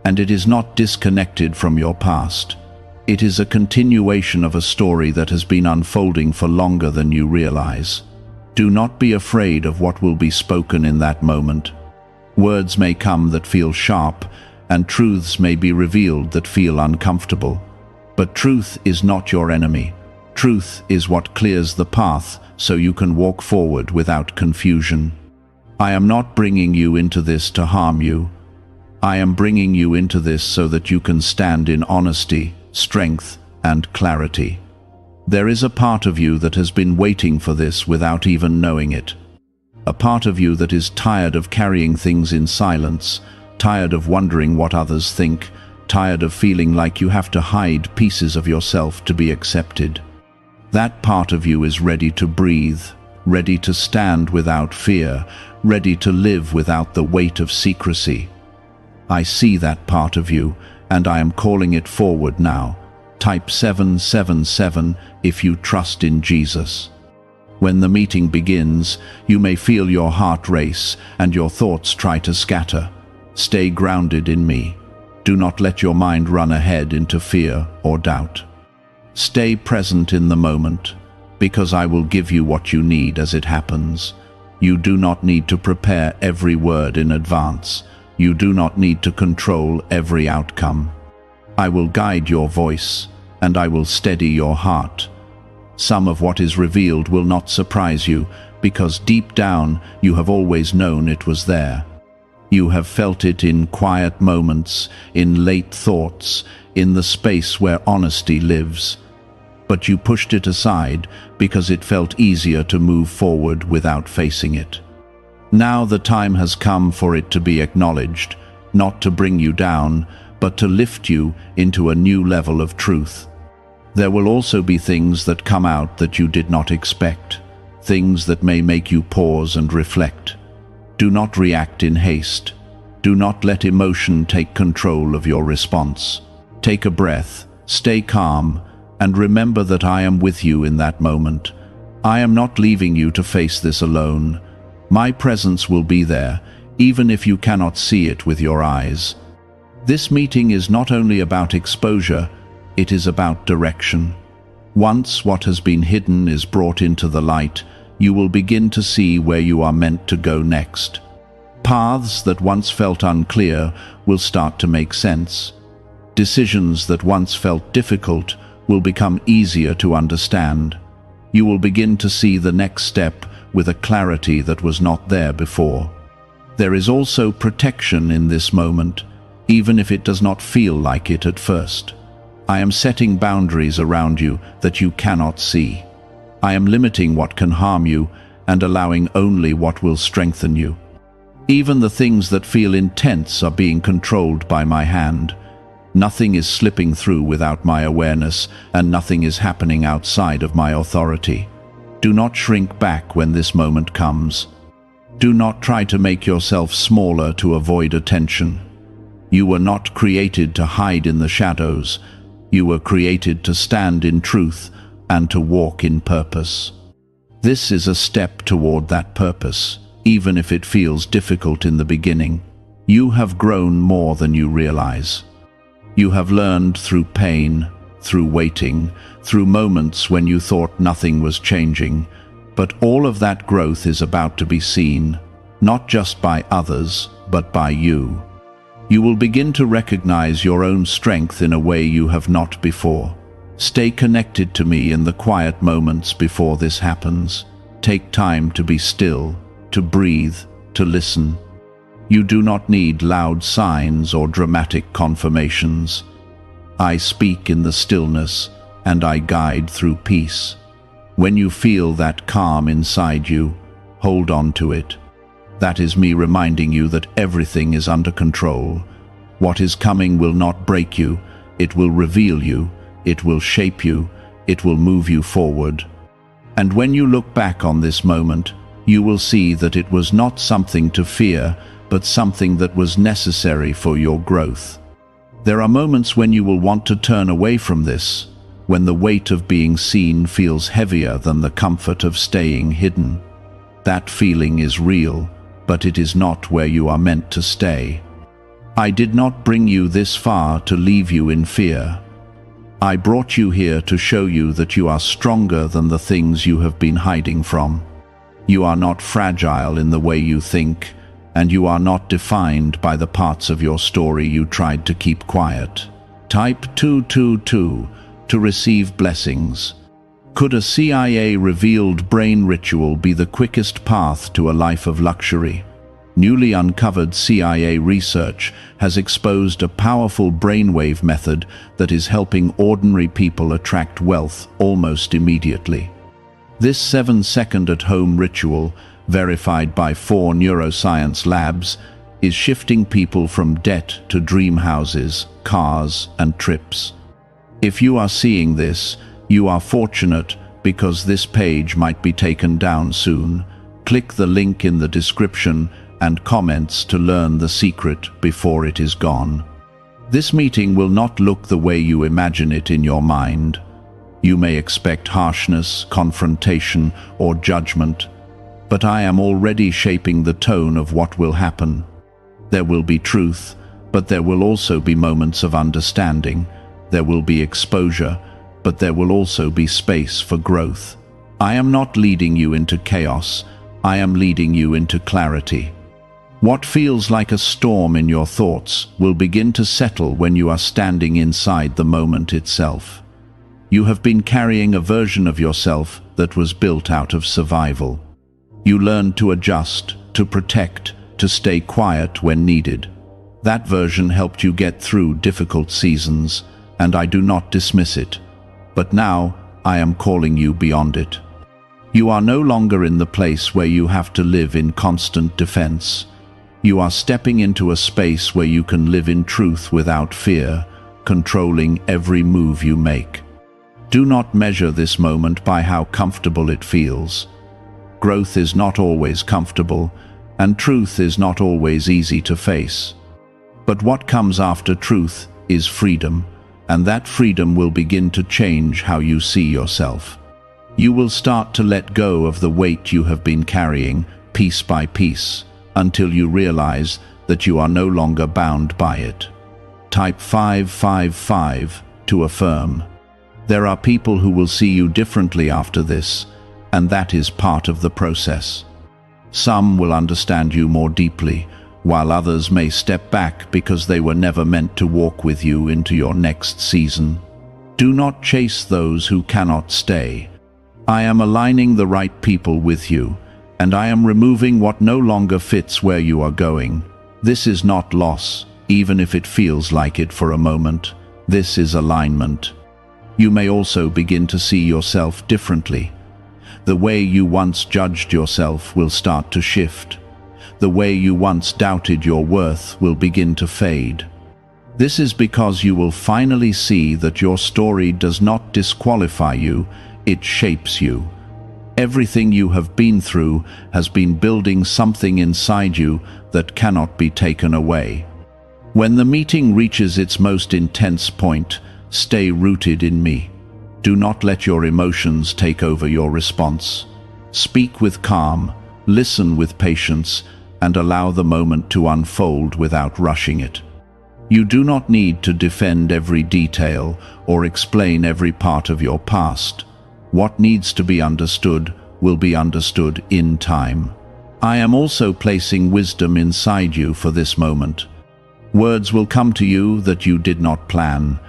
and it is not disconnected from your past. It is a continuation of a story that has been unfolding for longer than you realize. Do not be afraid of what will be spoken in that moment. Words may come that feel sharp, and truths may be revealed that feel uncomfortable. But truth is not your enemy. Truth is what clears the path so you can walk forward without confusion. I am not bringing you into this to harm you. I am bringing you into this so that you can stand in honesty, strength, and clarity. There is a part of you that has been waiting for this without even knowing it. A part of you that is tired of carrying things in silence, tired of wondering what others think, tired of feeling like you have to hide pieces of yourself to be accepted. That part of you is ready to breathe, ready to stand without fear, ready to live without the weight of secrecy. I see that part of you, and I am calling it forward now. Type 777 if you trust in Jesus. When the meeting begins, you may feel your heart race and your thoughts try to scatter. Stay grounded in me. Do not let your mind run ahead into fear or doubt. Stay present in the moment, because I will give you what you need as it happens. You do not need to prepare every word in advance. You do not need to control every outcome. I will guide your voice, and I will steady your heart. Some of what is revealed will not surprise you, because deep down you have always known it was there. You have felt it in quiet moments, in late thoughts, in the space where honesty lives. But you pushed it aside because it felt easier to move forward without facing it. Now the time has come for it to be acknowledged, not to bring you down, but to lift you into a new level of truth. There will also be things that come out that you did not expect, things that may make you pause and reflect. Do not react in haste. Do not let emotion take control of your response. Take a breath, stay calm, and remember that I am with you in that moment. I am not leaving you to face this alone. My presence will be there, even if you cannot see it with your eyes. This meeting is not only about exposure, it is about direction. Once what has been hidden is brought into the light, you will begin to see where you are meant to go next. Paths that once felt unclear will start to make sense. Decisions that once felt difficult will become easier to understand. You will begin to see the next step with a clarity that was not there before. There is also protection in this moment, even if it does not feel like it at first. I am setting boundaries around you that you cannot see. I am limiting what can harm you and allowing only what will strengthen you. Even the things that feel intense are being controlled by my hand. Nothing is slipping through without my awareness, and nothing is happening outside of my authority. Do not shrink back when this moment comes. Do not try to make yourself smaller to avoid attention. You were not created to hide in the shadows. You were created to stand in truth and to walk in purpose. This is a step toward that purpose, even if it feels difficult in the beginning. You have grown more than you realize. You have learned through pain, through waiting, through moments when you thought nothing was changing. But all of that growth is about to be seen, not just by others, but by you. You will begin to recognize your own strength in a way you have not before. Stay connected to me in the quiet moments before this happens. Take time to be still, to breathe, to listen. You do not need loud signs or dramatic confirmations. I speak in the stillness, and I guide through peace. When you feel that calm inside you, hold on to it. That is me reminding you that everything is under control. What is coming will not break you. It will reveal you. It will shape you. It will move you forward. And when you look back on this moment, you will see that it was not something to fear, but something that was necessary for your growth. There are moments when you will want to turn away from this, when the weight of being seen feels heavier than the comfort of staying hidden. That feeling is real, but it is not where you are meant to stay. I did not bring you this far to leave you in fear. I brought you here to show you that you are stronger than the things you have been hiding from. You are not fragile in the way you think, and you are not defined by the parts of your story you tried to keep quiet. Type 222 to receive blessings. Could a CIA-revealed brain ritual be the quickest path to a life of luxury? Newly uncovered CIA research has exposed a powerful brainwave method that is helping ordinary people attract wealth almost immediately. This 7-second at-home ritual, verified by 4 neuroscience labs, is shifting people from debt to dream houses, cars, and trips. If you are seeing this, you are fortunate because this page might be taken down soon. Click the link in the description and comments to learn the secret before it is gone. This meeting will not look the way you imagine it in your mind. You may expect harshness, confrontation, or judgment, but I am already shaping the tone of what will happen. There will be truth, but there will also be moments of understanding. There will be exposure, but there will also be space for growth. I am not leading you into chaos. I am leading you into clarity. What feels like a storm in your thoughts will begin to settle when you are standing inside the moment itself. You have been carrying a version of yourself that was built out of survival. You learned to adjust, to protect, to stay quiet when needed. That version helped you get through difficult seasons, and I do not dismiss it. But now, I am calling you beyond it. You are no longer in the place where you have to live in constant defense. You are stepping into a space where you can live in truth without fear, controlling every move you make. Do not measure this moment by how comfortable it feels. Growth is not always comfortable, and truth is not always easy to face. But what comes after truth is freedom, and that freedom will begin to change how you see yourself. You will start to let go of the weight you have been carrying, piece by piece, until you realize that you are no longer bound by it. Type 555 to affirm. There are people who will see you differently after this, and that is part of the process. Some will understand you more deeply, while others may step back because they were never meant to walk with you into your next season. Do not chase those who cannot stay. I am aligning the right people with you, and I am removing what no longer fits where you are going. This is not loss, even if it feels like it for a moment. This is alignment. You may also begin to see yourself differently. The way you once judged yourself will start to shift. The way you once doubted your worth will begin to fade. This is because you will finally see that your story does not disqualify you, it shapes you. Everything you have been through has been building something inside you that cannot be taken away. When the meeting reaches its most intense point, stay rooted in me. Do not let your emotions take over your response. Speak with calm, listen with patience, and allow the moment to unfold without rushing it. You do not need to defend every detail or explain every part of your past. What needs to be understood will be understood in time. I am also placing wisdom inside you for this moment. Words will come to you that you did not plan,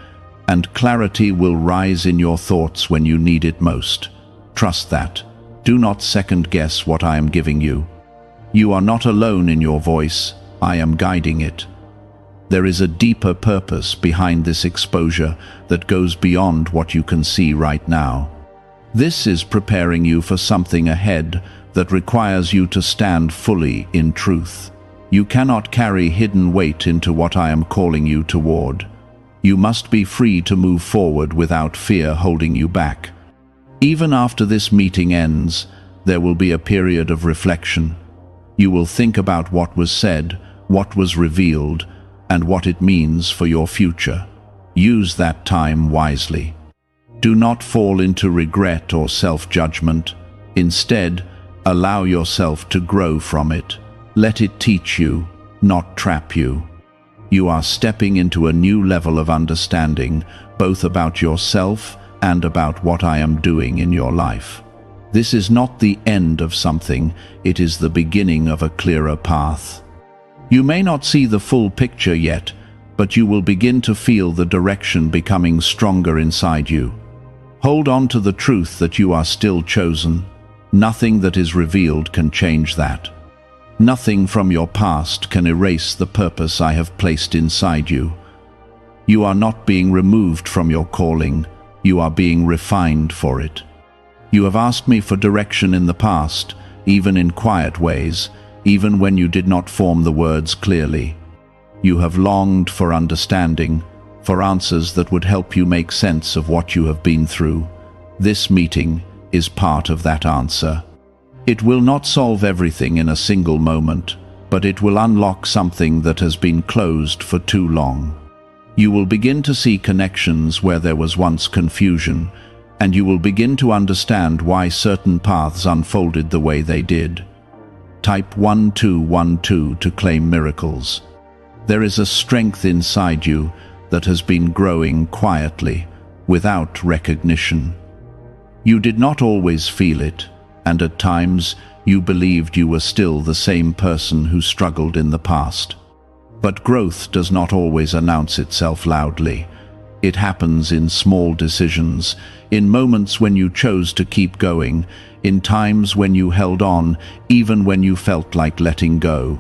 and clarity will rise in your thoughts when you need it most. Trust that. Do not second-guess what I am giving you. You are not alone in your voice. I am guiding it. There is a deeper purpose behind this exposure that goes beyond what you can see right now. This is preparing you for something ahead that requires you to stand fully in truth. You cannot carry hidden weight into what I am calling you toward. You must be free to move forward without fear holding you back. Even after this meeting ends, there will be a period of reflection. You will think about what was said, what was revealed, and what it means for your future. Use that time wisely. Do not fall into regret or self-judgment. Instead, allow yourself to grow from it. Let it teach you, not trap you. You are stepping into a new level of understanding, both about yourself and about what I am doing in your life. This is not the end of something, it is the beginning of a clearer path. You may not see the full picture yet, but you will begin to feel the direction becoming stronger inside you. Hold on to the truth that you are still chosen. Nothing that is revealed can change that. Nothing from your past can erase the purpose I have placed inside you. You are not being removed from your calling, you are being refined for it. You have asked me for direction in the past, even in quiet ways, even when you did not form the words clearly. You have longed for understanding, for answers that would help you make sense of what you have been through. This meeting is part of that answer. It will not solve everything in a single moment, but it will unlock something that has been closed for too long. You will begin to see connections where there was once confusion, and you will begin to understand why certain paths unfolded the way they did. Type 1212 to claim miracles. There is a strength inside you that has been growing quietly, without recognition. You did not always feel it, and at times you believed you were still the same person who struggled in the past. But growth does not always announce itself loudly. It happens in small decisions, in moments when you chose to keep going, in times when you held on, even when you felt like letting go.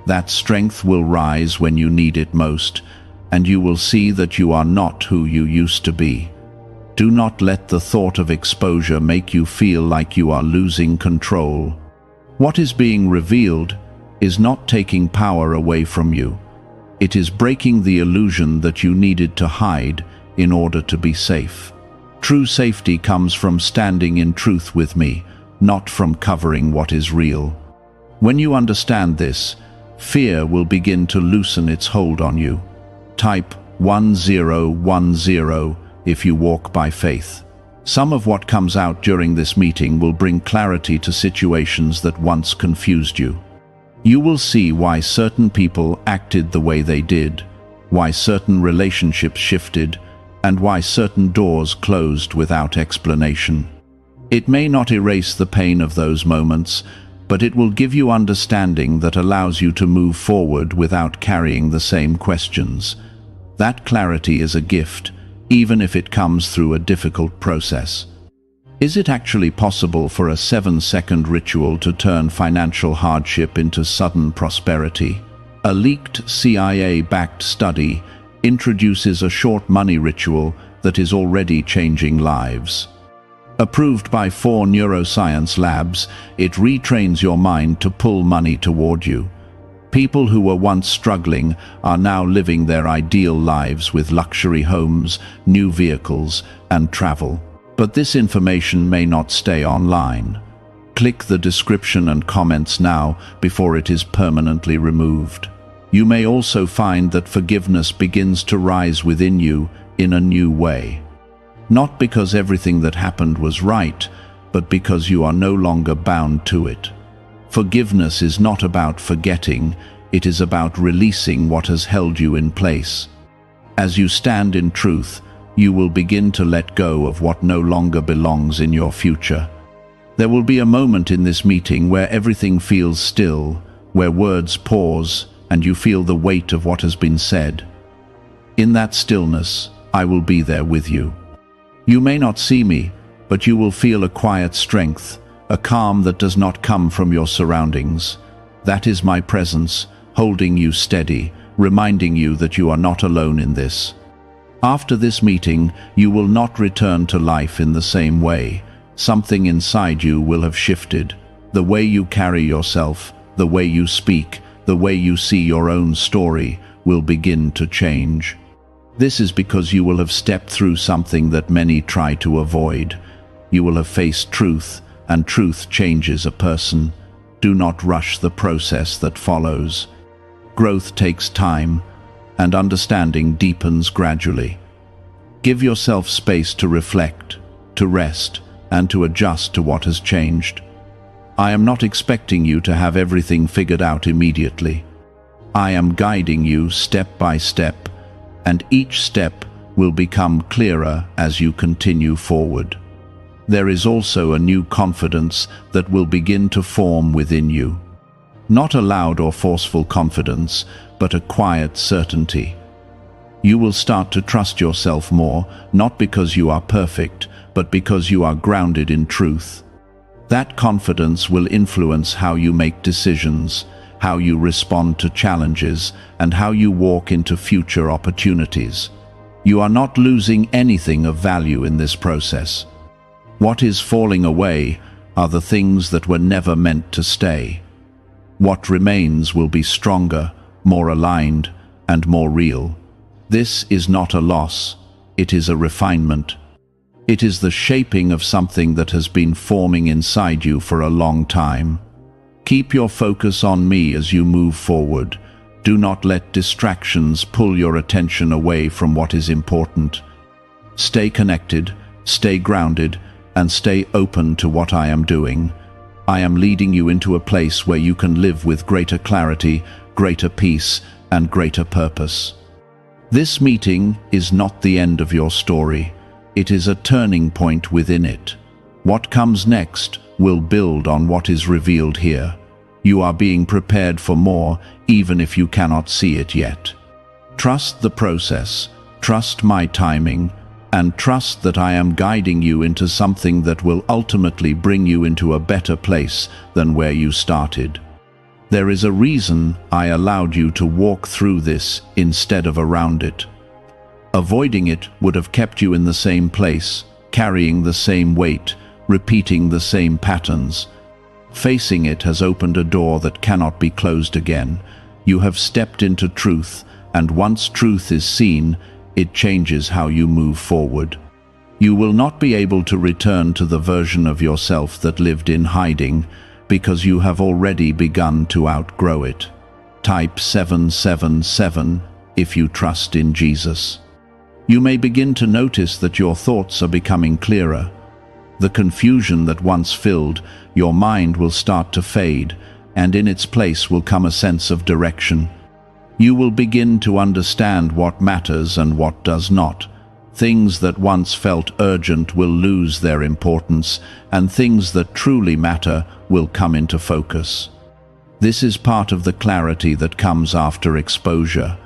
That strength will rise when you need it most, and you will see that you are not who you used to be. Do not let the thought of exposure make you feel like you are losing control. What is being revealed is not taking power away from you. It is breaking the illusion that you needed to hide in order to be safe. True safety comes from standing in truth with me, not from covering what is real. When you understand this, fear will begin to loosen its hold on you. Type 1010 if you walk by faith. Some of what comes out during this meeting will bring clarity to situations that once confused you. You will see why certain people acted the way they did, why certain relationships shifted, and why certain doors closed without explanation. It may not erase the pain of those moments, but it will give you understanding that allows you to move forward without carrying the same questions. That clarity is a gift, even if it comes through a difficult process. Is it actually possible for a 7-second ritual to turn financial hardship into sudden prosperity? A leaked CIA-backed study introduces a short money ritual that is already changing lives. Approved by 4 neuroscience labs, it retrains your mind to pull money toward you. People who were once struggling are now living their ideal lives with luxury homes, new vehicles, and travel. But this information may not stay online. Click the description and comments now before it is permanently removed. You may also find that forgiveness begins to rise within you in a new way. Not because everything that happened was right, but because you are no longer bound to it. Forgiveness is not about forgetting, it is about releasing what has held you in place. As you stand in truth, you will begin to let go of what no longer belongs in your future. There will be a moment in this meeting where everything feels still, where words pause, and you feel the weight of what has been said. In that stillness, I will be there with you. You may not see me, but you will feel a quiet strength, a calm that does not come from your surroundings. That is my presence, holding you steady, reminding you that you are not alone in this. After this meeting, you will not return to life in the same way. Something inside you will have shifted. The way you carry yourself, the way you speak, the way you see your own story will begin to change. This is because you will have stepped through something that many try to avoid. You will have faced truth, and truth changes a person. Do not rush the process that follows. Growth takes time, and understanding deepens gradually. Give yourself space to reflect, to rest, and to adjust to what has changed. I am not expecting you to have everything figured out immediately. I am guiding you step by step, and each step will become clearer as you continue forward. There is also a new confidence that will begin to form within you. Not a loud or forceful confidence, but a quiet certainty. You will start to trust yourself more, not because you are perfect, but because you are grounded in truth. That confidence will influence how you make decisions, how you respond to challenges, and how you walk into future opportunities. You are not losing anything of value in this process. What is falling away are the things that were never meant to stay. What remains will be stronger, more aligned, and more real. This is not a loss, it is a refinement. It is the shaping of something that has been forming inside you for a long time. Keep your focus on me as you move forward. Do not let distractions pull your attention away from what is important. Stay connected, stay grounded, and stay open to what I am doing. I am leading you into a place where you can live with greater clarity, greater peace, and greater purpose. This meeting is not the end of your story. It is a turning point within it. What comes next will build on what is revealed here. You are being prepared for more, even if you cannot see it yet. Trust the process, trust my timing, and trust that I am guiding you into something that will ultimately bring you into a better place than where you started. There is a reason I allowed you to walk through this instead of around it. Avoiding it would have kept you in the same place, carrying the same weight, repeating the same patterns. Facing it has opened a door that cannot be closed again. You have stepped into truth, and once truth is seen, it changes how you move forward. You will not be able to return to the version of yourself that lived in hiding, because you have already begun to outgrow it. Type 777 if you trust in Jesus. You may begin to notice that your thoughts are becoming clearer. The confusion that once filled your mind will start to fade, and in its place will come a sense of direction. You will begin to understand what matters and what does not. Things that once felt urgent will lose their importance, and things that truly matter will come into focus. This is part of the clarity that comes after exposure.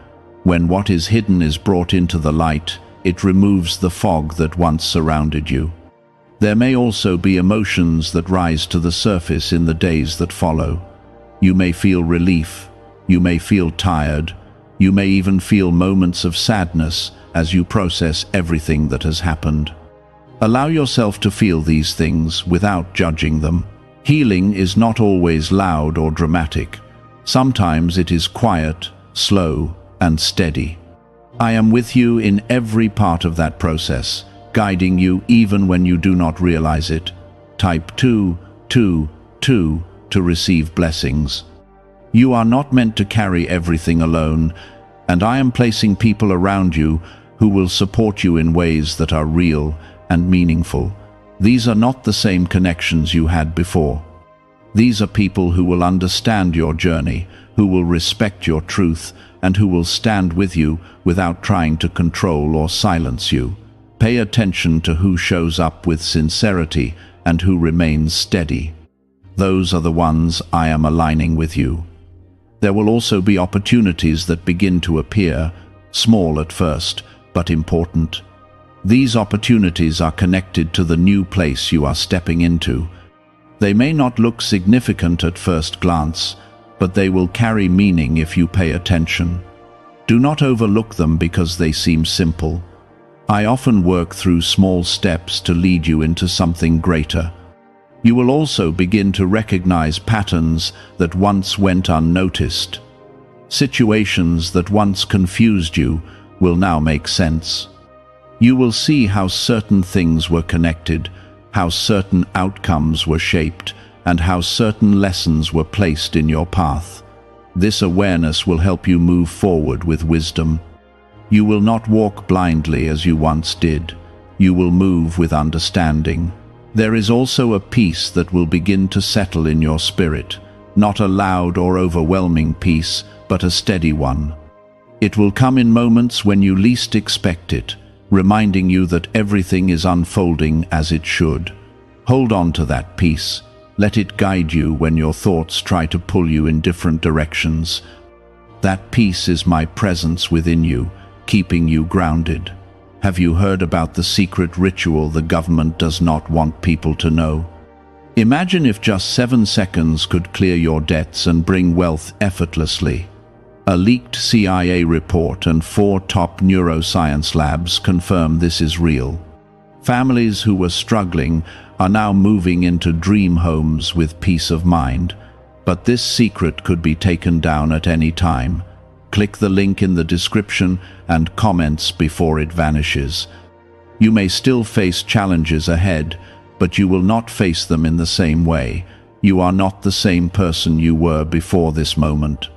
When what is hidden is brought into the light, it removes the fog that once surrounded you. There may also be emotions that rise to the surface in the days that follow. You may feel relief, you may feel tired, you may even feel moments of sadness as you process everything that has happened. Allow yourself to feel these things without judging them. Healing is not always loud or dramatic. Sometimes it is quiet, slow, and steady. I am with you in every part of that process, guiding you even when you do not realize it. Type 222 to receive blessings. You are not meant to carry everything alone, and I am placing people around you who will support you in ways that are real and meaningful. These are not the same connections you had before. These are people who will understand your journey, who will respect your truth, and who will stand with you without trying to control or silence you. Pay attention to who shows up with sincerity and who remains steady. Those are the ones I am aligning with you. There will also be opportunities that begin to appear, small at first, but important. These opportunities are connected to the new place you are stepping into. They may not look significant at first glance, but they will carry meaning if you pay attention. Do not overlook them because they seem simple. I often work through small steps to lead you into something greater. You will also begin to recognize patterns that once went unnoticed. Situations that once confused you will now make sense. You will see how certain things were connected, how certain outcomes were shaped, and how certain lessons were placed in your path. This awareness will help you move forward with wisdom. You will not walk blindly as you once did. You will move with understanding. There is also a peace that will begin to settle in your spirit, not a loud or overwhelming peace, but a steady one. It will come in moments when you least expect it, reminding you that everything is unfolding as it should. Hold on to that peace. Let it guide you when your thoughts try to pull you in different directions. That peace is my presence within you, keeping you grounded. Have you heard about the secret ritual the government does not want people to know? Imagine if just 7 seconds could clear your debts and bring wealth effortlessly. A leaked CIA report and 4 top neuroscience labs confirm this is real. Families who were struggling are now moving into dream homes with peace of mind. But this secret could be taken down at any time. Click the link in the description and comments before it vanishes. You may still face challenges ahead, but you will not face them in the same way. You are not the same person you were before this moment.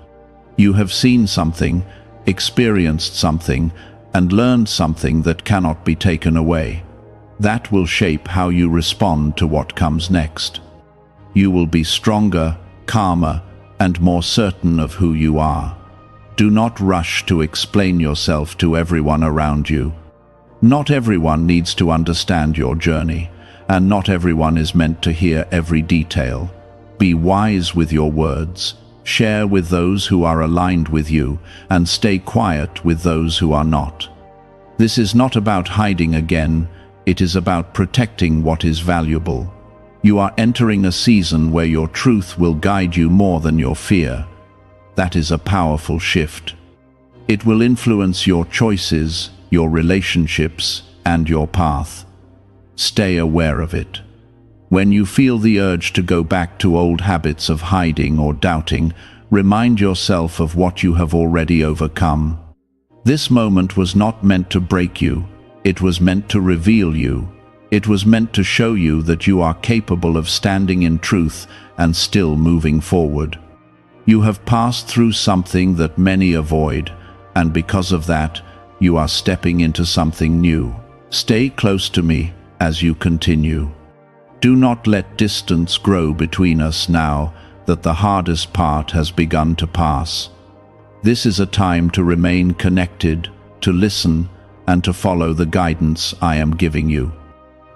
You have seen something, experienced something, and learned something that cannot be taken away. That will shape how you respond to what comes next. You will be stronger, calmer, and more certain of who you are. Do not rush to explain yourself to everyone around you. Not everyone needs to understand your journey, and not everyone is meant to hear every detail. Be wise with your words. Share with those who are aligned with you, and stay quiet with those who are not. This is not about hiding again, it is about protecting what is valuable. You are entering a season where your truth will guide you more than your fear. That is a powerful shift. It will influence your choices, your relationships, and your path. Stay aware of it. When you feel the urge to go back to old habits of hiding or doubting, remind yourself of what you have already overcome. This moment was not meant to break you. It was meant to reveal you. It was meant to show you that you are capable of standing in truth and still moving forward. You have passed through something that many avoid, and because of that, you are stepping into something new. Stay close to me as you continue. Do not let distance grow between us now that the hardest part has begun to pass. This is a time to remain connected, to listen, and to follow the guidance I am giving you.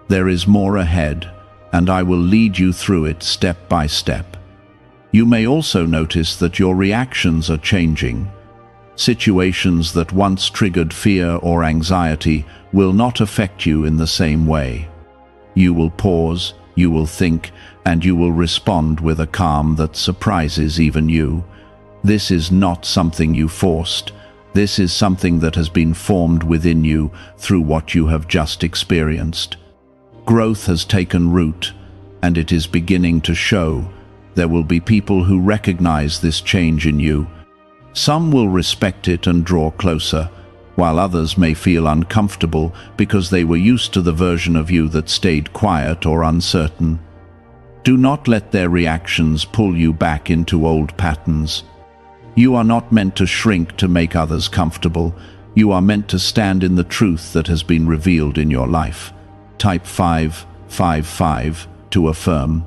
There is more ahead, and I will lead you through it step by step. You may also notice that your reactions are changing. Situations that once triggered fear or anxiety will not affect you in the same way. You will pause, you will think, and you will respond with a calm that surprises even you. This is not something you forced. This is something that has been formed within you through what you have just experienced. Growth has taken root, and it is beginning to show. There will be people who recognize this change in you. Some will respect it and draw closer, while others may feel uncomfortable because they were used to the version of you that stayed quiet or uncertain. Do not let their reactions pull you back into old patterns. You are not meant to shrink to make others comfortable. You are meant to stand in the truth that has been revealed in your life. Type 555 to affirm.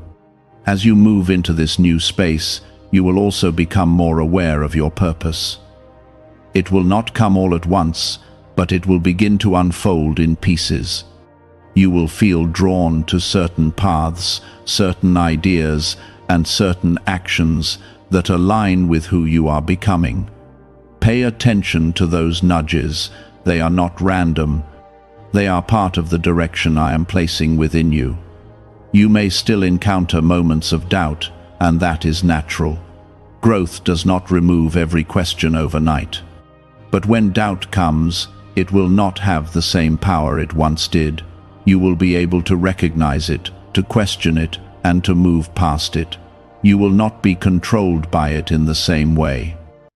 As you move into this new space, you will also become more aware of your purpose. It will not come all at once, but it will begin to unfold in pieces. You will feel drawn to certain paths, certain ideas, and certain actions that align with who you are becoming. Pay attention to those nudges. They are not random. They are part of the direction I am placing within you. You may still encounter moments of doubt, and that is natural. Growth does not remove every question overnight. But when doubt comes, it will not have the same power it once did. You will be able to recognize it, to question it, and to move past it. You will not be controlled by it in the same way.